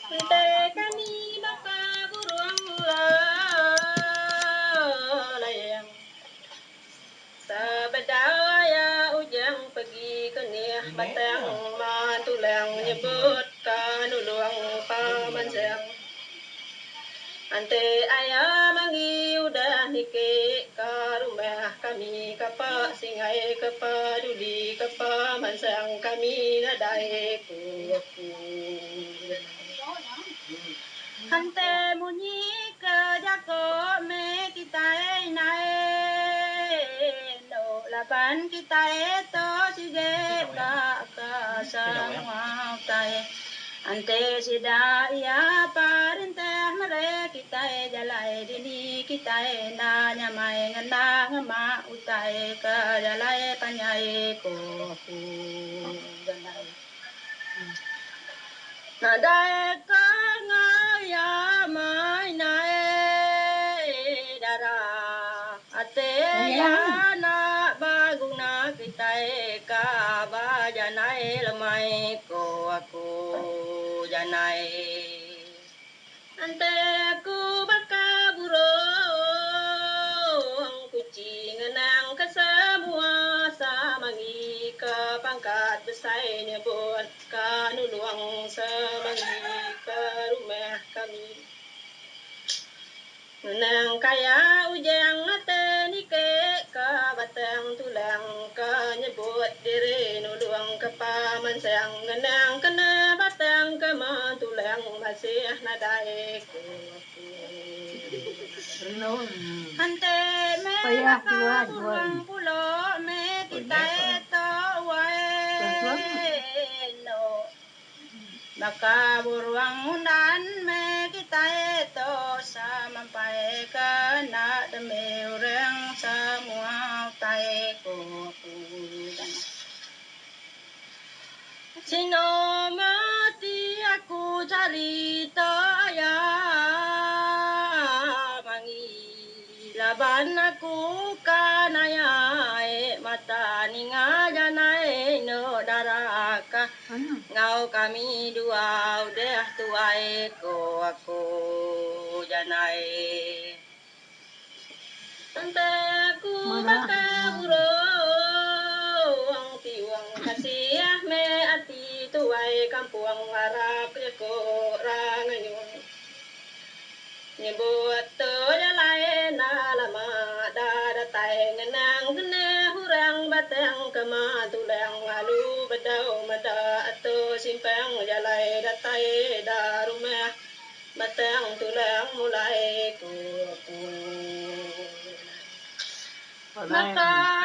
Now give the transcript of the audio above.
Ante kami baka buruang layang sabadaya ujang pergi ke nih batang matulang nyebut kanuluang pamansang ante ayah mangi udah nike ke rumah kami kapa singai kepaduli kapa mansang kami nadai ku hante munyi ke jako me kita nae no laban kita to sige ka semua tai ante sida ya parinte mere kita jalai dini kita na nyamai ngana ngama utai ke jalai panyai ko jalai nadai ka ngaya mai nae dara ate ya na baguna kita ka ba janai lemai ko aku janai ante aku baka burung kucing nang ke semua samangi ke pangkat besar nyebut kanuluang samangi ke rumah kami nang kaya ujang ate nike ke batang tulang ke nyebut diri nuluang ke pamansang ngenang kena batang ke tulang masih nadai ku hante me baka buruang pulo me kita eto wae no baka buruang undan me kita eto sampai ke na demi orang semua tai ku sino mati aku cerita ya mangi laban aku kanaya mata ninga janai no daraka ngau kami dua udah tuai ko aku janai ante aku baka burung tiwang kasih me ati tuai kampung harap ko ranganyong nyebut to jalai na lama dada tai ngenang kene hurang batang kema tulang alu badau mada atau simpang jalai datai da rumah batang tulang mulai ku maka